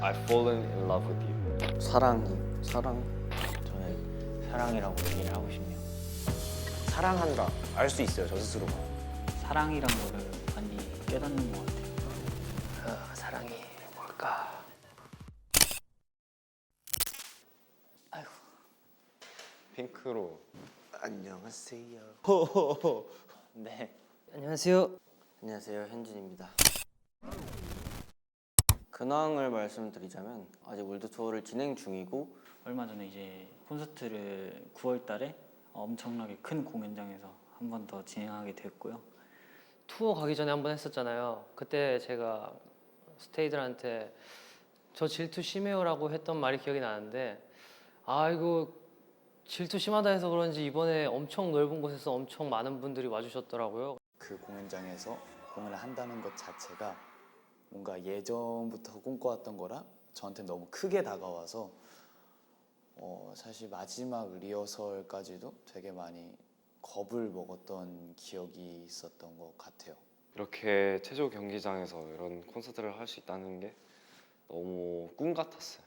I've fallen in love with you. 사랑. 저는 사랑이라고 얘기를 하고 싶네요. 사랑한다 알 수 있어요 저 스스로가. 사랑이란 거를 많이 깨닫는 것 같아요. 사랑이 뭘까? 핑크로. 안녕하세요. 네. 안녕하세요. 안녕하세요. 현준입니다. 근황을 말씀드리자면 아직 월드 투어를 진행 중이고 얼마 전에 이제 콘서트를 9월 달에 엄청나게 큰 공연장에서 한 번 더 진행하게 됐고요. 투어 가기 전에 한 번 했었잖아요. 그때 제가 스테이들한테 저 질투 심해요라고 했던 말이 기억이 나는데 아 이거 질투 심하다 해서 그런지 이번에 엄청 넓은 곳에서 엄청 많은 분들이 와주셨더라고요. 그 공연장에서 공연을 한다는 것 자체가 뭔가 예전부터 꿈꿔왔던 거라 저한테 너무 크게 다가와서 사실 마지막 리허설까지도 되게 많이 겁을 먹었던 기억이 있었던 것 같아요. 이렇게 체조 경기장에서 이런 콘서트를 할 수 있다는 게 너무 꿈 같았어요.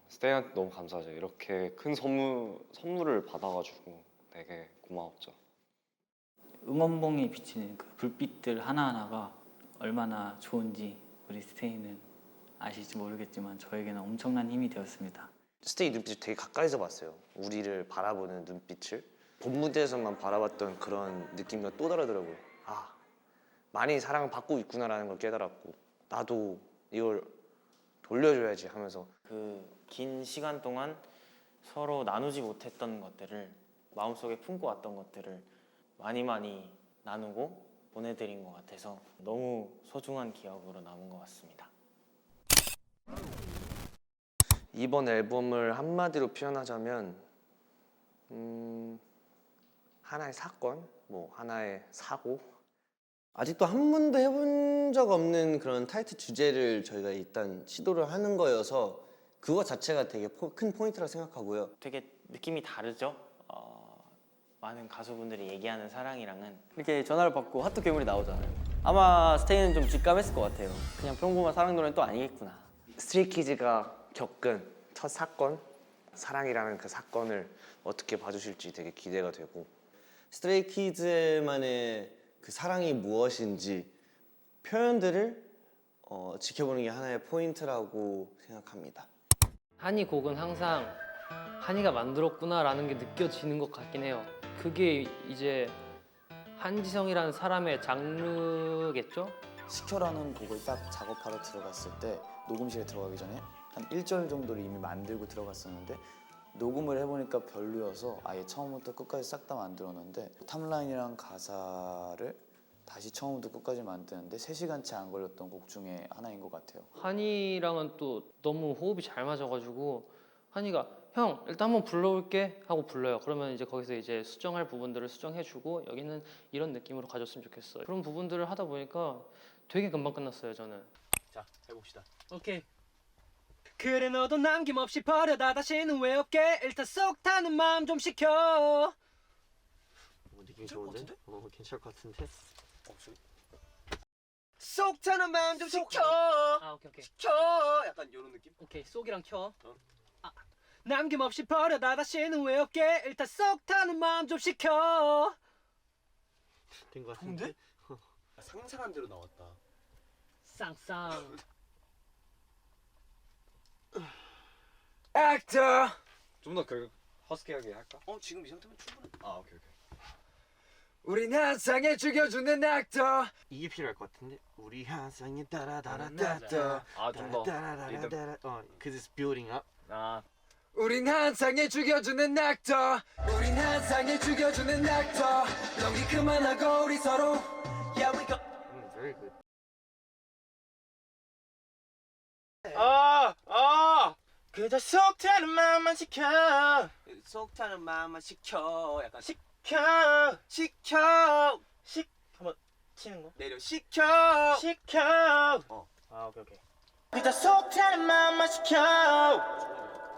스테이한테 너무 감사하죠. 이렇게 큰 선물을 받아가지고 되게 고마웠죠. 응원봉에 비치는 그 불빛들 하나하나가 얼마나 좋은지 우리 스테이는 아실지 모르겠지만 저에게는 엄청난 힘이 되었습니다. 스테이 눈빛을 되게 가까이서 봤어요. 우리를 바라보는 눈빛을 본 무대에서만 바라봤던 그런 느낌과 또 다르더라고요. 아 많이 사랑을 받고 있구나라는 걸 깨달았고 나도 이걸 돌려줘야지 하면서 그 긴 시간 동안 서로 나누지 못했던 것들을 마음속에 품고 왔던 것들을 많이 나누고 보내드린 것 같아서 너무 소중한 기억으로 남은 것 같습니다. 이번 앨범을 한마디로 표현하자면 하나의 사건, 뭐 하나의 사고. 아직도 한 번도 해본 적 없는 그런 타이틀 주제를 저희가 일단 시도를 하는 거여서 그거 자체가 되게 큰 포인트라고 생각하고요. 되게 느낌이 다르죠? 많은 가수분들이 얘기하는 사랑이랑은 이렇게 전화를 받고 하트 괴물이 나오잖아요. 아마 스테이는 좀 직감했을 것 같아요. 그냥 평범한 사랑 노래는 또 아니겠구나. 스트레이키즈가 겪은 첫 사건, 사랑이라는 그 사건을 어떻게 봐주실지 되게 기대가 되고 스트레이키즈만의 그 사랑이 무엇인지 표현들을 지켜보는 게 하나의 포인트라고 생각합니다. 한이 곡은 항상 한이가 만들었구나라는 게 느껴지는 것 같긴 해요. 그게 이제 한지성이라는 사람의 장르겠죠? 시켜라는 곡을 딱 작업하러 들어갔을 때 녹음실에 들어가기 전에 한 1절 정도를 이미 만들고 들어갔었는데 녹음을 해보니까 별로여서 아예 처음부터 끝까지 싹 다 만들었는데 탑라인이랑 가사를 다시 처음부터 끝까지 만드는데 3시간치 안 걸렸던 곡 중에 하나인 것 같아요. 한이랑은 또 너무 호흡이 잘 맞아가지고 한이가 형 일단 한번 불러올게 하고 불러요. 그러면 이제 거기서 이제 수정할 부분들을 수정해주고 여기는 이런 느낌으로 가졌으면 좋겠어요. 그런 부분들을 하다 보니까 되게 금방 끝났어요 저는. 자, 해봅시다. 오케이. 그래 너도 남김없이 버려다 다시는 왜 없게 일단 쏙 타는 마음 좀 식혀. 느낌 좋은데? 괜찮을 것 같은데? 쏙 타는 마음 좀 식혀. 아 오케이. 켜! 약간 이런 느낌? 오케이 쏙이랑 켜. 아, 남김없이 버려다 다시는 왜 없게 일단 쏙 타는 마음 좀 식혀. 된 것 같은데? 상상한 대로 나왔다. 쌍쌍. 액터! 좀 더 그 허스키하게 할까? 지금 이 상태면 충분해. 오케이. 우린 한상에 죽여주는 액터! 이게 필요할 것 같은데? 우리 한상에 따라다라따따 좀 더. 리듬. cause it's building up. 우린 한상에 죽여주는 액터. 우린 한상에 죽여주는 액터. 연기 그만하고 우리 서로 Yeah we go. Very good. 그저 속 타는 마음만 시켜. 속 타는 마음만 시켜. 약간 시켜 한번 치는 거. 내려 시켜. 오케이. 그저 속 타는 마음만 시켜.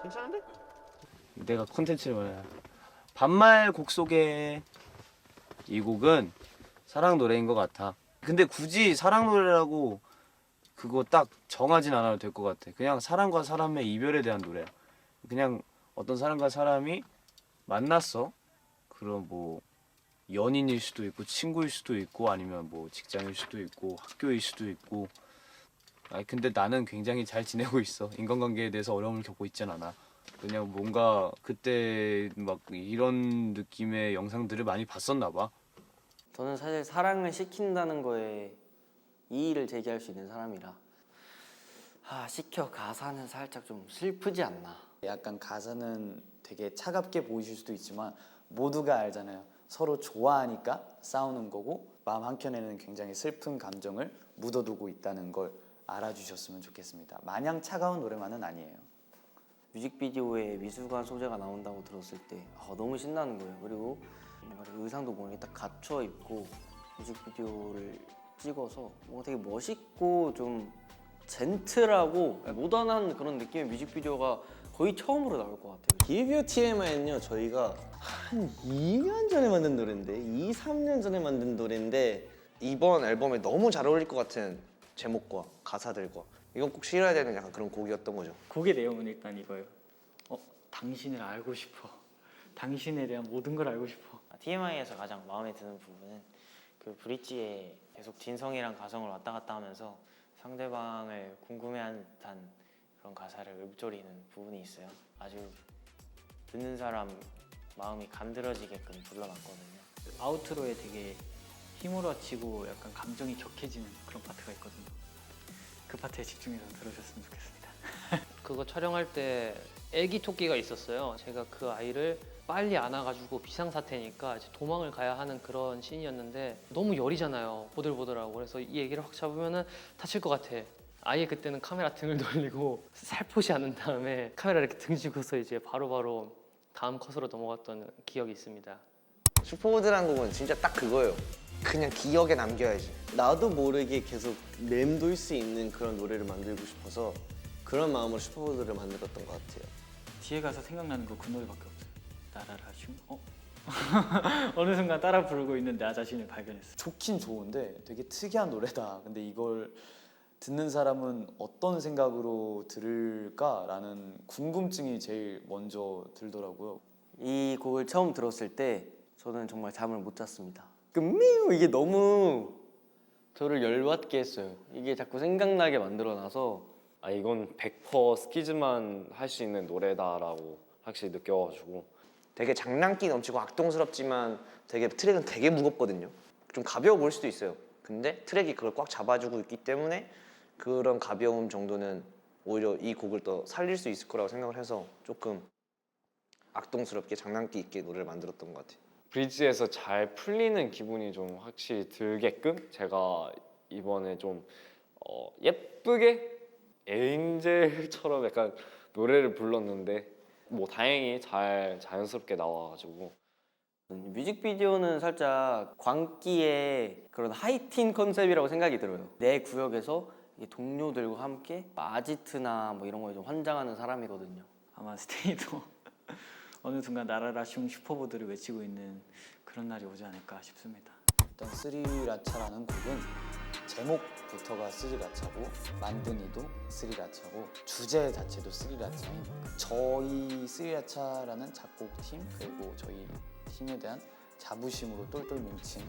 괜찮은데? 내가 콘텐츠를 말해. 반말 곡 속에 이 곡은 사랑 노래인 것 같아. 근데 굳이 사랑 노래라고 그거 딱 정하진 않아도 될 것 같아. 그냥 사람과 사람의 이별에 대한 노래야. 그냥 어떤 사람과 사람이 만났어. 그럼 뭐 연인일 수도 있고 친구일 수도 있고 아니면 뭐 직장일 수도 있고 학교일 수도 있고. 아니 근데 나는 굉장히 잘 지내고 있어. 인간관계에 대해서 어려움을 겪고 있진 않아. 그냥 뭔가 그때 막 이런 느낌의 영상들을 많이 봤었나 봐. 저는 사실 사랑을 시킨다는 거에 이의를 제기할 수 있는 사람이라 시켜 가사는 살짝 좀 슬프지 않나. 약간 가사는 되게 차갑게 보이실 수도 있지만 모두가 알잖아요. 서로 좋아하니까 싸우는 거고 마음 한켠에는 굉장히 슬픈 감정을 묻어두고 있다는 걸 알아주셨으면 좋겠습니다. 마냥 차가운 노래만은 아니에요. 뮤직비디오에 미술관 소재가 나온다고 들었을 때 너무 신나는 거예요. 그리고 뭔가 의상도 뭔가 딱 갖춰 입고 뮤직비디오를 찍어서 뭔가 되게 멋있고 좀 젠틀하고 모던한 그런 느낌의 뮤직비디오가 거의 처음으로 나올 것 같아요. Give You TMI는요 저희가 한 2년 전에 만든 노래인데 2, 3년 전에 만든 노래인데 이번 앨범에 너무 잘 어울릴 것 같은 제목과 가사들과 이건 꼭 실어야 되는 약간 그런 곡이었던 거죠. 곡의 내용은 일단 이거예요. 당신을 알고 싶어. 당신에 대한 모든 걸 알고 싶어. TMI에서 가장 마음에 드는 부분은 그 브릿지에 계속 진성이랑 가성을 왔다 갔다 하면서 상대방을 궁금해하는 듯한 그런 가사를 읊조리는 부분이 있어요. 아주 듣는 사람 마음이 간드러지게끔 불러놨거든요. 아우트로에 되게 휘몰아치고 약간 감정이 격해지는 그런 파트가 있거든요. 그 파트에 집중해서 들으셨으면 좋겠습니다. 그거 촬영할 때 애기 토끼가 있었어요. 제가 그 아이를 빨리 안아가지고 비상사태니까 이제 도망을 가야 하는 그런 씬이었는데 너무 열이잖아요. 보들보들하고. 그래서 이 애기를 확 잡으면은 다칠 것 같아. 아예 그때는 카메라 등을 돌리고 살포시 않은 다음에 카메라 이렇게 등지고서 이제 바로바로 다음 컷으로 넘어갔던 기억이 있습니다. 슈퍼보드라는 곡은 진짜 딱 그거예요. 그냥 기억에 남겨야지. 나도 모르게 계속 맴돌 수 있는 그런 노래를 만들고 싶어서 그런 마음으로 슈퍼보드를 만들었던 것 같아요. 뒤에 가서 생각나는 거 그 노래밖에 없어요. 나라라슝. 어느 순간 따라 부르고 있는 나 자신을 발견했어요. 좋긴 좋은데 되게 특이한 노래다. 근데 이걸 듣는 사람은 어떤 생각으로 들을까라는 궁금증이 제일 먼저 들더라고요. 이 곡을 처음 들었을 때 저는 정말 잠을 못 잤습니다. 미우 이게 너무 저를 열받게 했어요. 이게 자꾸 생각나게 만들어놔서 이건 100% 스키즈만 할 수 있는 노래다라고 확실히 느껴가지고 되게 장난기 넘치고 악동스럽지만 되게 트랙은 되게 무겁거든요. 좀 가벼워 보일 수도 있어요. 근데 트랙이 그걸 꽉 잡아주고 있기 때문에 그런 가벼움 정도는 오히려 이 곡을 더 살릴 수 있을 거라고 생각을 해서 조금 악동스럽게 장난기 있게 노래를 만들었던 것 같아요. 브릿지에서 잘 풀리는 기분이 좀 확실히 들게끔 제가 이번에 좀 예쁘게 에인젤처럼 약간 노래를 불렀는데 뭐 다행히 잘 자연스럽게 나와가지고 뮤직비디오는 살짝 광기의 그런 하이틴 컨셉이라고 생각이 들어요. 내 구역에서 이 동료들과 함께 아지트나 뭐 이런 거에 좀 환장하는 사람이거든요. 아마 스테이도 어느 순간 나라라슝 슈퍼보드를 외치고 있는 그런 날이 오지 않을까 싶습니다. 일단 스리라차라는 곡은 제목부터가 스리라차고 만든 이도 스리라차고 주제 자체도 스리라차인 저희 스리라차라는 작곡팀 그리고 저희 팀에 대한 자부심으로 똘똘 뭉친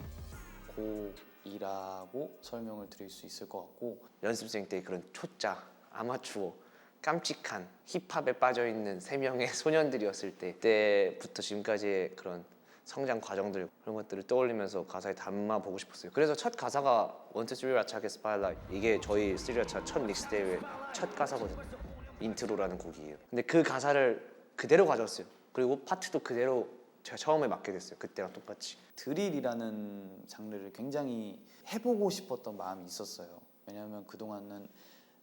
곡이라고 설명을 드릴 수 있을 것 같고 연습생 때 그런 초짜, 아마추어, 깜찍한 힙합에 빠져있는 3명의 소년들이었을 때부터 지금까지의 그런 성장 과정들 그런 것들을 떠올리면서 가사에 담아보고 싶었어요. 그래서 첫 가사가 원투 스리라차의 스파일라이트 이게 저희 스리라차 첫 믹스테이프의 첫 가사거든요. 인트로라는 곡이에요. 근데 그 가사를 그대로 가져왔어요. 그리고 파트도 그대로 제가 처음에 맡게 됐어요. 그때랑 똑같이. 드릴이라는 장르를 굉장히 해보고 싶었던 마음이 있었어요. 왜냐하면 그동안은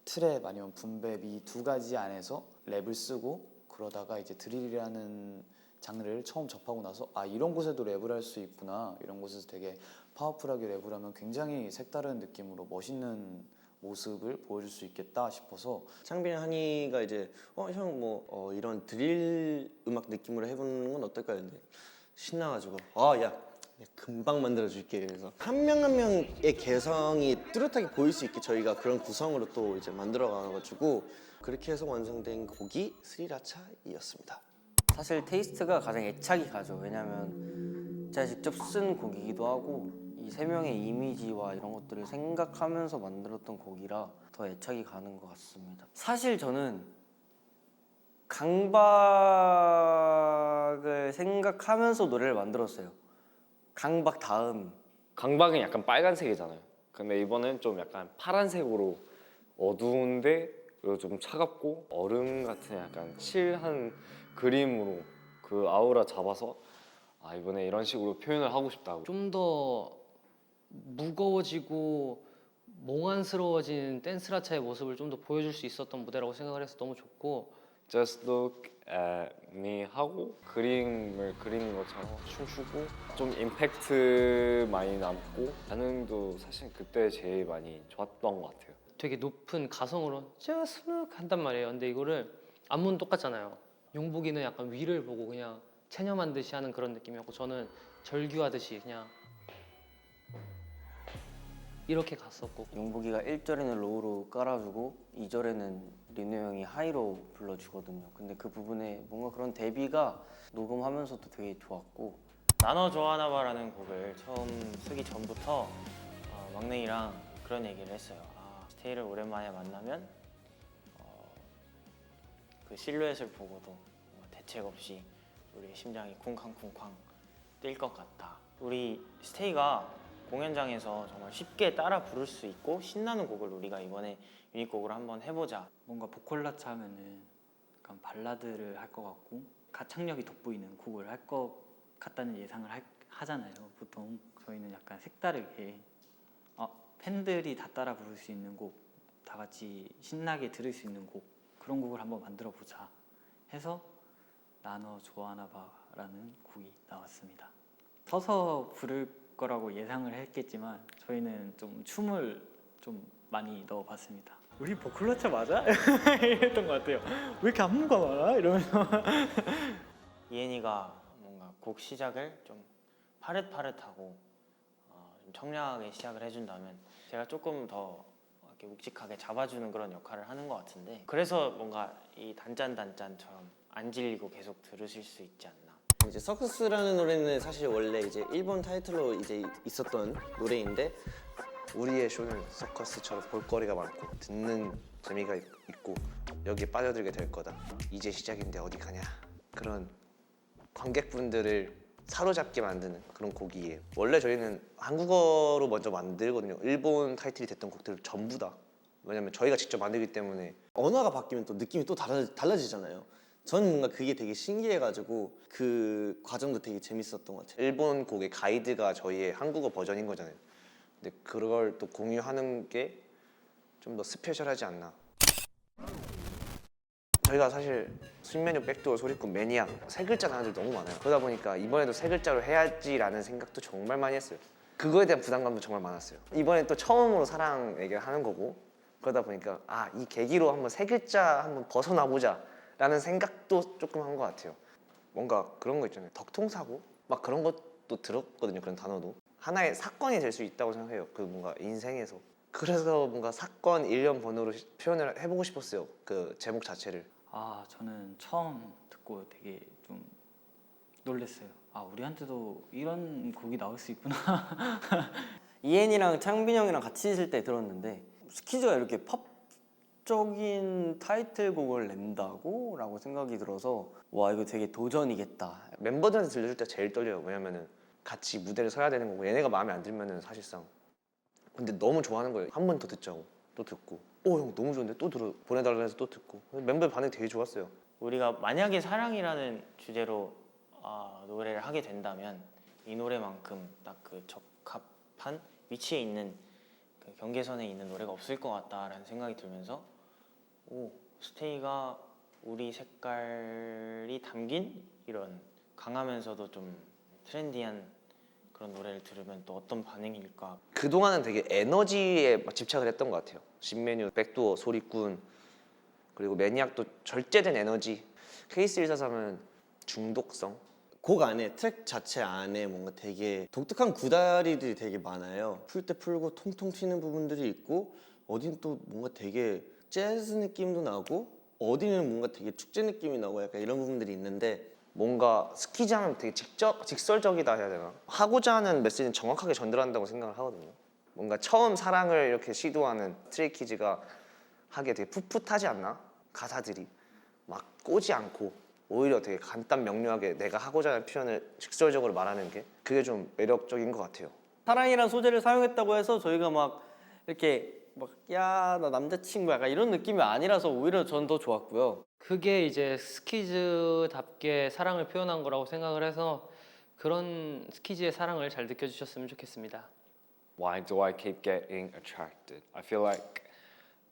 트랩 아니면 붐백 이 두 가지 안에서 랩을 쓰고 그러다가 이제 드릴이라는 장르를 처음 접하고 나서 이런 곳에도 랩을 할 수 있구나, 이런 곳에서 되게 파워풀하게 랩을 하면 굉장히 색다른 느낌으로 멋있는 모습을 보여줄 수 있겠다 싶어서 창빈 한이가 이제 형 뭐 이런 드릴 음악 느낌으로 해보는 건 어떨까 했는데 신나가지고 야 금방 만들어줄게. 그래서 한 명 한 명의 개성이 뚜렷하게 보일 수 있게 저희가 그런 구성으로 또 이제 만들어가가지고 그렇게 해서 완성된 곡이 스리라차이었습니다. 사실 테이스트가 가장 애착이 가죠. 왜냐면 제가 직접 쓴 곡이기도 하고 이 세 명의 이미지와 이런 것들을 생각하면서 만들었던 곡이라 더 애착이 가는 것 같습니다. 사실 저는 강박을 생각하면서 노래를 만들었어요. 강박 다음. 강박은 약간 빨간색이잖아요. 근데 이번엔 좀 약간 파란색으로 어두운데 그리고 좀 차갑고 얼음 같은 약간 칠한 그림으로 그 아우라 잡아서 아 이번에 이런 식으로 표현을 하고 싶다고. 좀 더 무거워지고 몽환스러워진 댄스라차의 모습을 좀 더 보여줄 수 있었던 무대라고 생각을 해서 너무 좋고 Just look at me 하고 그림을 그리는 것처럼 춤추고 좀 임팩트 많이 남고 반응도 사실 그때 제일 많이 좋았던 것 같아요. 되게 높은 가성으로 Just look 한단 말이에요. 근데 이거를 안무는 똑같잖아요. 용복이는 약간 위를 보고 그냥 체념한 듯이 하는 그런 느낌이었고 저는 절규하듯이 그냥 이렇게 갔었고 용복이가 1절에는 로우로 깔아주고 2절에는 리노 형이 하이로 불러주거든요. 근데 그 부분에 뭔가 그런 대비가 녹음하면서도 되게 좋았고 나너 좋아하나봐라는 곡을 처음 쓰기 전부터 막내이랑 그런 얘기를 했어요. 스테이를 오랜만에 만나면 그 실루엣을 보고도 대책 없이 우리의 심장이 쿵쾅쿵쾅 뛸 것 같다. 우리 스테이가 공연장에서 정말 쉽게 따라 부를 수 있고 신나는 곡을 우리가 이번에 유닛곡으로 한번 해보자. 뭔가 보컬라차 하면은 약간 발라드를 할 것 같고 가창력이 돋보이는 곡을 할 것 같다는 예상을 하잖아요. 보통 저희는 약간 색다르게 팬들이 다 따라 부를 수 있는 곡, 다 같이 신나게 들을 수 있는 곡 그런 곡을 한번 만들어 보자 해서 나너 좋아하나봐라는 곡이 나왔습니다. 서서 부를 거라고 예상을 했겠지만 저희는 좀 춤을 좀 많이 넣어봤습니다. 우리 보컬라차 맞아? 이랬던 것 같아요. 왜 이렇게 안무가 많아? 이러면서 이엔이가 뭔가 곡 시작을 좀 파릇파릇하고 좀 청량하게 시작을 해준다면 제가 조금 더 이렇게 묵직하게 잡아주는 그런 역할을 하는 것 같은데 그래서 뭔가 이 단짠단짠처럼 안 질리고 계속 들으실 수 있지 않나. 이제 서커스라는 노래는 사실 원래 이제 일본 타이틀로 이제 있었던 노래인데 우리의 쇼는 서커스처럼 볼거리가 많고 듣는 재미가 있고 여기에 빠져들게 될 거다. 이제 시작인데 어디 가냐. 그런 관객분들을 사로잡게 만드는 그런 곡이에요. 원래 저희는 한국어로 먼저 만들거든요. 일본 타이틀이 됐던 곡들 전부 다. 왜냐면 저희가 직접 만들기 때문에 언어가 바뀌면 또 느낌이 또 달라지잖아요. 저는 뭔가 그게 되게 신기해가지고 그 과정도 되게 재밌었던 것 같아요. 일본 곡의 가이드가 저희의 한국어 버전인 거잖아요. 근데 그걸 또 공유하는 게 좀 더 스페셜하지 않나. 저희가 사실 신메뉴, 백도어, 소리꾼, 매니악 세 글자 단어들이 너무 많아요. 그러다 보니까 이번에도 세 글자로 해야지라는 생각도 정말 많이 했어요. 그거에 대한 부담감도 정말 많았어요. 이번에 또 처음으로 사랑 얘기를 하는 거고 그러다 보니까 이 계기로 한번 세 글자 한번 벗어나 보자 라는 생각도 조금 한 것 같아요. 뭔가 그런 거 있잖아요. 덕통사고 막 그런 것도 들었거든요. 그런 단어도 하나의 사건이 될 수 있다고 생각해요. 그 뭔가 인생에서. 그래서 뭔가 사건 일련 번호로 표현을 해보고 싶었어요. 그 제목 자체를. 저는 처음 듣고 되게 좀 놀랐어요. 우리한테도 이런 곡이 나올 수 있구나. 이엔이랑 창빈 형이랑 같이 있을 때 들었는데 스키즈가 이렇게 팝적인 타이틀곡을 낸다고? 라고 생각이 들어서 와 이거 되게 도전이겠다. 멤버들한테 들려줄 때 제일 떨려요. 왜냐면은 같이 무대를 서야 되는 거고 얘네가 마음에 안 들면은 사실상 근데 너무 좋아하는 거예요. 한 번 더 듣자고 또 듣고 형 너무 좋은데 또 들어 보내달라 해서 또 듣고 멤버의 반응이 되게 좋았어요. 우리가 만약에 사랑이라는 주제로 노래를 하게 된다면 이 노래만큼 딱 그 적합한 위치에 있는 그 경계선에 있는 노래가 없을 것 같다라는 생각이 들면서 스테이가 우리 색깔이 담긴 이런 강하면서도 좀 트렌디한 그런 노래를 들으면 또 어떤 반응일까. 그동안은 되게 에너지에 막 집착을 했던 것 같아요. 신메뉴, 백도어, 소리꾼 그리고 매니악도 절제된 에너지. 케이스 143은 중독성. 곡 안에 트랙 자체 안에 뭔가 되게 독특한 구다리들이 되게 많아요. 풀 때 풀고 통통 튀는 부분들이 있고 어딘 또 뭔가 되게 재즈 느낌도 나고 어디는 뭔가 되게 축제 느낌이 나고 약간 이런 부분들이 있는데 뭔가 스키장은 되게 직설적이다 해야 되나? 하고자 하는 메시지는 정확하게 전달한다고 생각을 하거든요. 뭔가 처음 사랑을 이렇게 시도하는 스트레이키즈가 하기에 되게 풋풋하지 않나? 가사들이 막 꼬지 않고 오히려 되게 간단 명료하게 내가 하고자 하는 표현을 직설적으로 말하는 게 그게 좀 매력적인 것 같아요. 사랑이란 소재를 사용했다고 해서 저희가 막 이렇게 막 야 나 남자친구 약간 이런 느낌이 아니라서 오히려 전 더 좋았고요. 그게 이제 스키즈답게 사랑을 표현한 거라고 생각을 해서 그런 스키즈의 사랑을 잘 느껴주셨으면 좋겠습니다. Why do I keep getting attracted? I feel like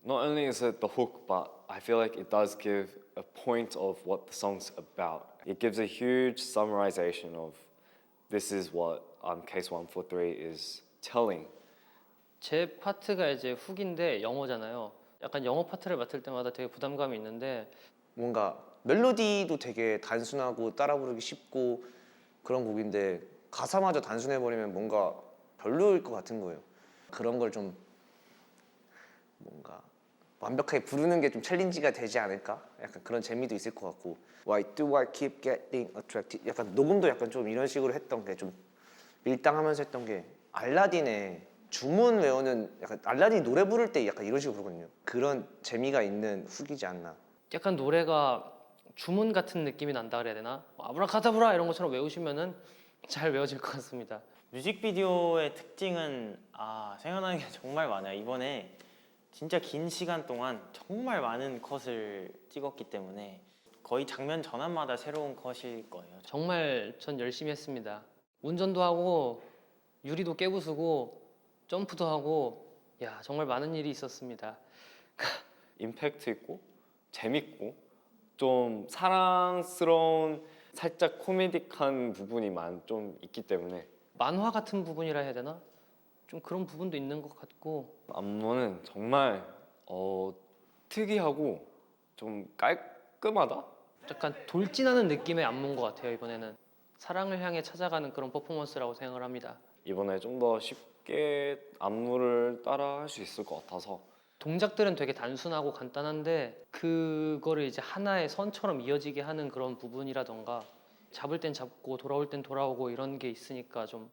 not only is it the hook, but I feel like it does give a point of what the song's about. It gives a huge summarization of this is what Case 143 is telling. 제 파트가 이제 훅인데 영어잖아요. 약간 영어 파트를 맡을 때마다 되게 부담감이 있는데 뭔가 멜로디도 되게 단순하고 따라 부르기 쉽고 그런 곡인데 가사마저 단순해버리면 뭔가 별로일 것 같은 거예요. 그런 걸 좀 뭔가 완벽하게 부르는 게 좀 챌린지가 되지 않을까? 약간 그런 재미도 있을 것 같고 Why do I keep getting attracted? 약간 녹음도 약간 좀 이런 식으로 했던 게 좀 밀당하면서 했던 게 알라딘의 주문 외우는 약간 알라딘 노래 부를 때 약간 이런 식으로 부르거든요. 그런 재미가 있는 훅이지 않나. 약간 노래가 주문 같은 느낌이 난다 그래야 되나? 아브라카다브라 이런 것처럼 외우시면은 잘 외워질 것 같습니다. 뮤직비디오의 특징은 생각나는 게 정말 많아요. 이번에 진짜 긴 시간 동안 정말 많은 컷을 찍었기 때문에 거의 장면 전환마다 새로운 컷일 거예요. 정말 전 열심히 했습니다. 운전도 하고 유리도 깨부수고 점프도 하고 야 정말 많은 일이 있었습니다. 임팩트 있고 재밌고 좀 사랑스러운 살짝 코미딕한 부분이 좀 있기 때문에 만화 같은 부분이라 해야 되나? 좀 그런 부분도 있는 것 같고 안무는 정말 특이하고 좀 깔끔하다? 약간 돌진하는 느낌의 안무인 것 같아요. 이번에는 사랑을 향해 찾아가는 그런 퍼포먼스라고 생각을 합니다. 이번에 좀 더 쉽게 안무를 따라 할 수 있을 것 같아서 동작들은 되게 단순하고 간단한데 그거를 이제 하나의 선처럼 이어지게 하는 그런 부분이라던가 잡을 땐 잡고 돌아올 땐 돌아오고 이런 게 있으니까 좀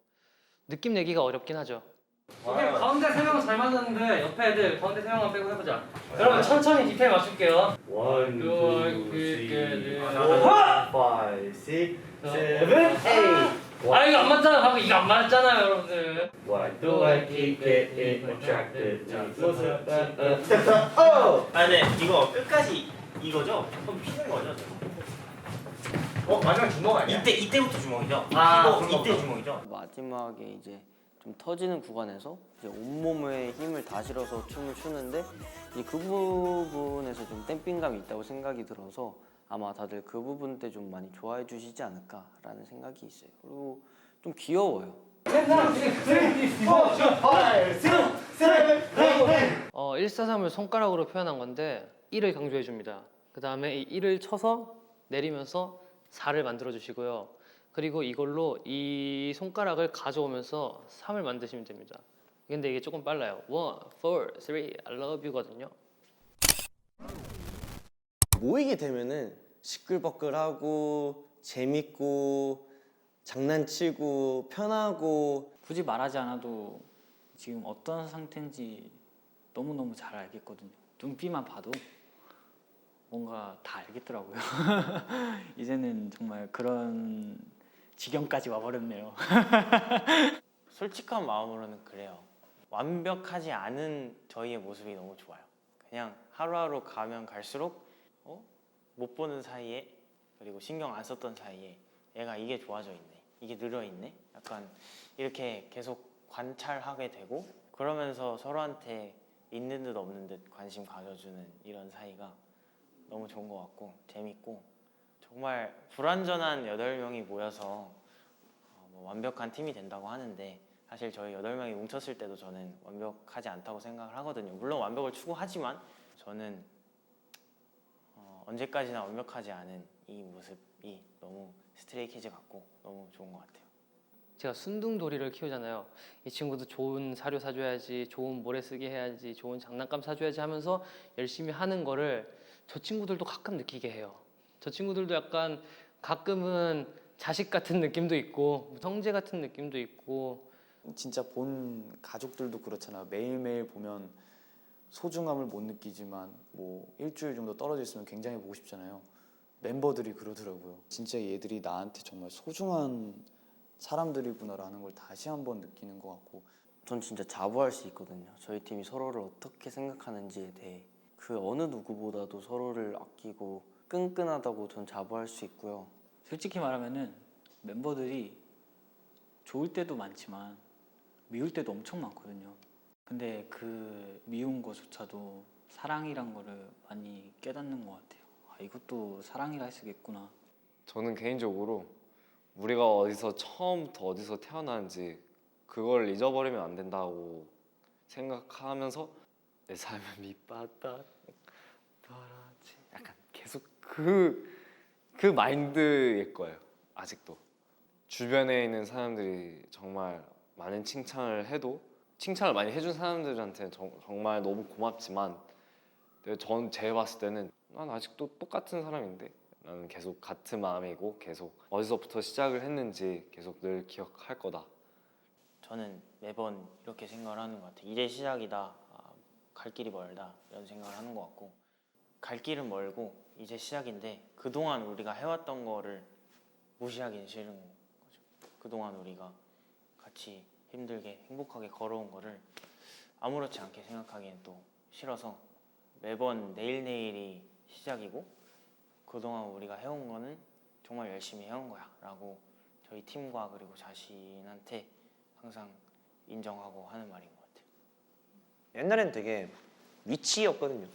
느낌 내기가 어렵긴 하죠. 오케이, 가운데 3명은 잘 맞았는데 옆에 애들 가운데 3명만 빼고 해보자. 여러분 천천히 디테일 맞출게요. 1, 2, 3, 4, 5, 6, 7, 8. 아 이거 안 맞잖아. 방금 이거 안 맞잖아요, 여러분들. Why do I keep getting attracted? 네, 이거 끝까지 이거죠? 그럼 피는 거죠? 마지막 주먹 아니야? 이때부터 주먹이죠? 이때 주먹이죠? 마지막에 이제 좀 터지는 구간에서 이제 온몸에 힘을 다 실어서 춤을 추는데 이제 그 부분에서 좀 댐핑감이 있다고 생각이 들어서 아마 다들 그 부분 때 좀 많이 좋아해 주시지 않을까라는 생각이 있어요. 그리고 좀 귀여워요. 143을 손가락으로 표현한 건데 1을 강조해 줍니다. 그 다음에 이 1을 쳐서 내리면서 4를 만들어 주시고요. 그리고 이걸로 이 손가락을 가져오면서 3을 만드시면 됩니다. 근데 이게 조금 빨라요. 1, 4, 3, I love you거든요. 모이게 되면은 시끌벅글하고 재밌고 장난치고 편하고 굳이 말하지 않아도 지금 어떤 상태인지 너무너무 잘 알겠거든요. 눈빛만 봐도 뭔가 다 알겠더라고요. 이제는 정말 그런 지경까지 와버렸네요. 솔직한 마음으로는 그래요. 완벽하지 않은 저희의 모습이 너무 좋아요. 그냥 하루하루 가면 갈수록 못 보는 사이에 그리고 신경 안 썼던 사이에 얘가 이게 좋아져 있네, 이게 늘어 있네, 약간 이렇게 계속 관찰하게 되고 그러면서 서로한테 있는 듯 없는 듯 관심 가져주는 이런 사이가 너무 좋은 것 같고 재밌고 정말 불완전한 8명이 모여서 뭐 완벽한 팀이 된다고 하는데 사실 저희 8명이 뭉쳤을 때도 저는 완벽하지 않다고 생각을 하거든요. 물론 완벽을 추구하지만 저는 언제까지나 완벽하지 않은 이 모습이 너무 스트레이키즈 같고 너무 좋은 것 같아요. 제가 순둥돌이를 키우잖아요. 이 친구도 좋은 사료 사줘야지, 좋은 모래 쓰게 해야지, 좋은 장난감 사줘야지 하면서 열심히 하는 거를 저 친구들도 가끔 느끼게 해요. 저 친구들도 약간 가끔은 자식 같은 느낌도 있고 형제 같은 느낌도 있고. 진짜 본 가족들도 그렇잖아요. 매일매일 보면 소중함을 못 느끼지만 뭐 일주일 정도 떨어져 있으면 굉장히 보고 싶잖아요. 멤버들이 그러더라고요. 진짜 얘들이 나한테 정말 소중한 사람들이구나라는 걸 다시 한번 느끼는 것 같고. 전 진짜 자부할 수 있거든요. 저희 팀이 서로를 어떻게 생각하는지에 대해 그 어느 누구보다도 서로를 아끼고 끈끈하다고 전 자부할 수 있고요. 솔직히 말하면은 멤버들이 좋을 때도 많지만 미울 때도 엄청 많거든요. 근데 그 미운 거조차도 사랑이란 거를 많이 깨닫는 것 같아요. 아, 이것도 사랑이라 할 수 있겠구나. 저는 개인적으로 우리가 어디서 처음부터 어디서 태어났는지 그걸 잊어버리면 안 된다고 생각하면서 내 삶은 밑바닥 떨어지 약간 계속 그 마인드일 거예요. 아직도 주변에 있는 사람들이 정말 많은 칭찬을 해도 칭찬을 많이 해준 사람들한테 정말 너무 고맙지만 제가 봤을 때는 난 아직도 똑같은 사람인데 나는 계속 같은 마음이고 계속 어디서부터 시작을 했는지 계속 늘 기억할 거다. 저는 매번 이렇게 생각을 하는 것 같아요. 이제 시작이다. 아, 갈 길이 멀다. 이런 생각을 하는 것 같고 갈 길은 멀고 이제 시작인데 그동안 우리가 해왔던 거를 무시하기는 싫은 거죠. 그동안 우리가 같이 힘들게 행복하게 걸어온 거를 아무렇지 않게 생각하기엔 또 싫어서 매번 내일이 시작이고 그동안 우리가 해온 거는 정말 열심히 해온 거야 라고 저희 팀과 그리고 자신한테 항상 인정하고 하는 말인 것 같아요. 옛날엔 되게 위치였거든요.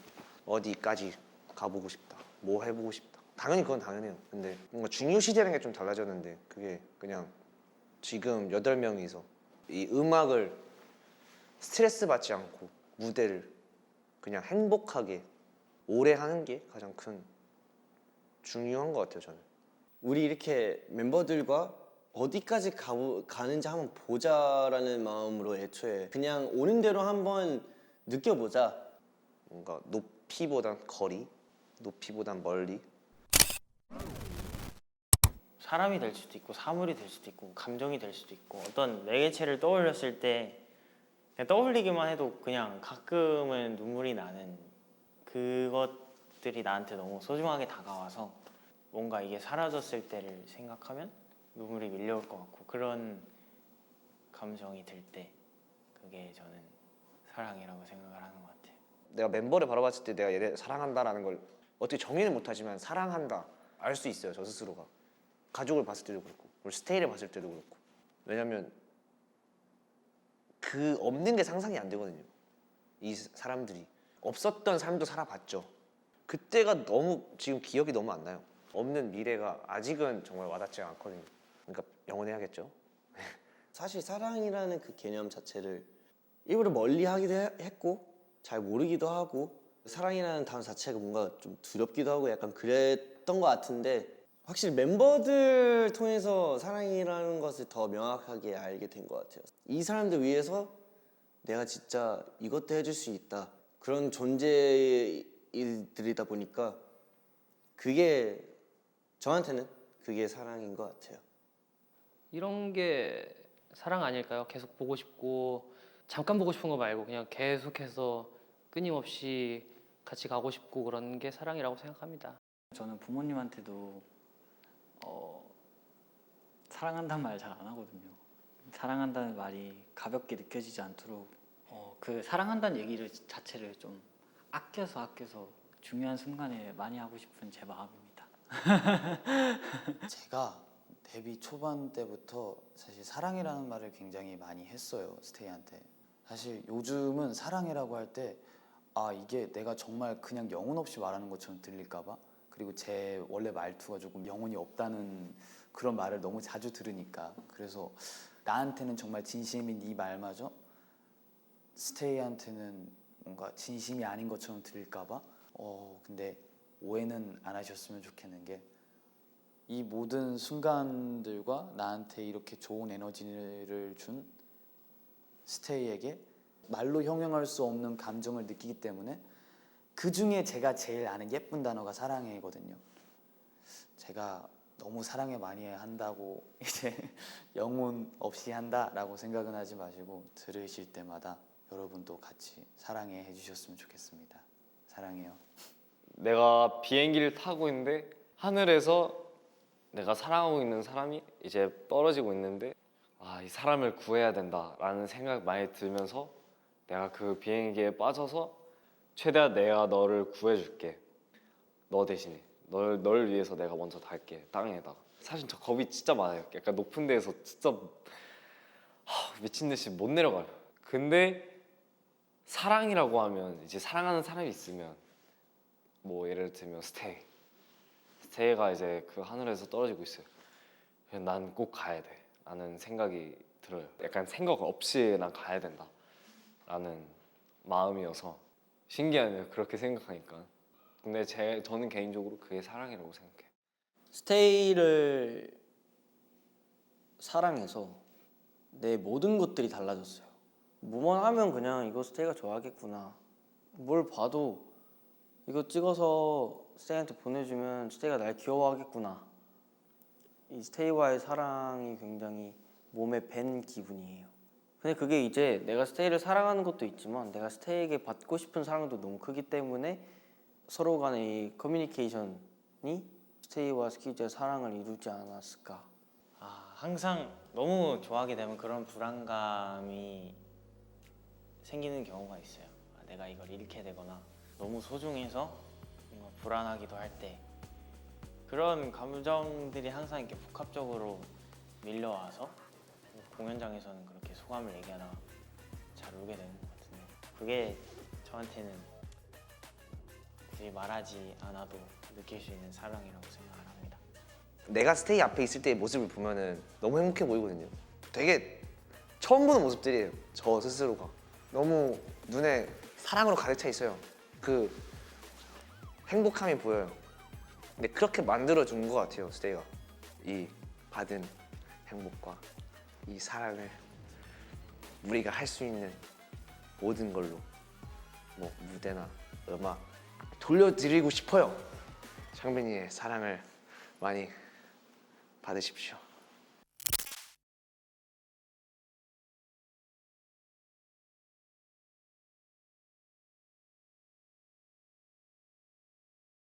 어디까지 가보고 싶다, 뭐 해보고 싶다. 당연히 그건 당연해요. 근데 뭔가 중요시되는 게 좀 달라졌는데 그게 그냥 지금 8명이서 이 음악을 스트레스 받지 않고 무대를 그냥 행복하게 오래 하는 게 가장 큰 중요한 것 같아요. 저는 우리 이렇게 멤버들과 어디까지 가는지 한번 보자라는 마음으로 애초에 그냥 오는 대로 한번 느껴보자. 뭔가 높이보단 거리, 높이보단 멀리. 사람이 될 수도 있고 사물이 될 수도 있고 감정이 될 수도 있고 어떤 매개체를 떠올렸을 때 그냥 떠올리기만 해도 그냥 가끔은 눈물이 나는 그것들이 나한테 너무 소중하게 다가와서 뭔가 이게 사라졌을 때를 생각하면 눈물이 밀려올 것 같고 그런 감정이 들 때 그게 저는 사랑이라고 생각을 하는 것 같아요. 내가 멤버를 바라봤을 때 내가 얘를 사랑한다라는 걸 어떻게 정의는 못하지만 사랑한다 알 수 있어요. 저 스스로가. 가족을 봤을 때도 그렇고 그리고 스테이를 봤을 때도 그렇고. 왜냐면 그 없는 게 상상이 안 되거든요. 이 사람들이 없었던 삶도 살아봤죠. 그때가 너무 지금 기억이 너무 안 나요. 없는 미래가 아직은 정말 와닿지 않거든요. 그러니까 영원해야겠죠. 사실 사랑이라는 그 개념 자체를 일부러 멀리 하기도 했고 잘 모르기도 하고 사랑이라는 단어 자체가 뭔가 좀 두렵기도 하고 약간 그랬던 것 같은데 확실히 멤버들 통해서 사랑이라는 것을 더 명확하게 알게 된 것 같아요. 이 사람들 위해서 내가 진짜 이것도 해줄 수 있다. 그런 존재들이다 보니까 그게 저한테는 그게 사랑인 것 같아요. 이런 게 사랑 아닐까요? 계속 보고 싶고 잠깐 보고 싶은 거 말고 그냥 계속해서 끊임없이 같이 가고 싶고 그런 게 사랑이라고 생각합니다. 저는 부모님한테도 사랑한다는 말 잘 안 하거든요. 사랑한다는 말이 가볍게 느껴지지 않도록 그 사랑한다는 얘기를 자체를 좀 아껴서 중요한 순간에 많이 하고 싶은 제 마음입니다. 제가 데뷔 초반 때부터 사실 사랑이라는 말을 굉장히 많이 했어요. 스테이한테. 사실 요즘은 사랑이라고 할 때 아 이게 내가 정말 그냥 영혼 없이 말하는 것처럼 들릴까 봐 그리고 제 원래 말투가 조금 영혼이 없다는 그런 말을 너무 자주 들으니까 그래서 나한테는 정말 진심인 이 말마저 스테이한테는 뭔가 진심이 아닌 것처럼 들릴까 봐 근데 오해는 안 하셨으면 좋겠는 게 이 모든 순간들과 나한테 이렇게 좋은 에너지를 준 스테이에게 말로 형용할 수 없는 감정을 느끼기 때문에 그 중에 제가 제일 아는 예쁜 단어가 사랑해거든요. 제가 너무 사랑해 많이 한다고 이제 영혼 없이 한다라고 생각은 하지 마시고 들으실 때마다 여러분도 같이 사랑해 해주셨으면 좋겠습니다. 사랑해요. 내가 비행기를 타고 있는데 하늘에서 내가 사랑하고 있는 사람이 이제 떨어지고 있는데 이 사람을 구해야 된다라는 생각 많이 들면서 내가 그 비행기에 빠져서 최대한 내가 너를 구해줄게. 너 대신에 널 위해서 내가 먼저 닿을게 땅에다가. 사실 저 겁이 진짜 많아요. 약간 높은 데에서 진짜 미친 듯이 못 내려가요. 근데 사랑이라고 하면 이제 사랑하는 사람이 있으면 뭐 예를 들면 스테이가 이제 그 하늘에서 떨어지고 있어요. 난 꼭 가야 돼 라는 생각이 들어요. 약간 생각 없이 난 가야 된다 라는 마음이어서 신기하네요. 그렇게 생각하니까. 근데 저는 개인적으로 그게 사랑이라고 생각해요. 스테이를 사랑해서 내 모든 것들이 달라졌어요. 뭐만 하면 그냥 이거 스테이가 좋아하겠구나. 뭘 봐도 이거 찍어서 스테이한테 보내주면 스테이가 날 귀여워하겠구나. 이 스테이와의 사랑이 굉장히 몸에 밴 기분이에요. 근데 그게 이제 내가 스테이를 사랑하는 것도 있지만 내가 스테이에게 받고 싶은 사랑도 너무 크기 때문에 서로 간의 이 커뮤니케이션이 스테이와 스키즈의 사랑을 이루지 않았을까. 항상 너무 좋아하게 되면 그런 불안감이 생기는 경우가 있어요. 내가 이걸 잃게 되거나 너무 소중해서 뭔가 불안하기도 할 때 그런 감정들이 항상 이렇게 복합적으로 밀려와서 공연장에서는 그렇게 소감을 얘기하다가 잘 울게 되는 것 같은데 그게 저한테는 굳이 말하지 않아도 느낄 수 있는 사랑이라고 생각을 합니다. 내가 스테이 앞에 있을 때의 모습을 보면은 너무 행복해 보이거든요. 되게 처음 보는 모습들이에요. 저 스스로가 너무 눈에 사랑으로 가득 차 있어요. 그 행복함이 보여요. 근데 그렇게 만들어 준 것 같아요. 스테이가 이 받은 행복과 이 사랑을 우리가 할 수 있는 모든 걸로 뭐 무대나 음악 돌려드리고 싶어요. 창빈이의 사랑을 많이 받으십시오.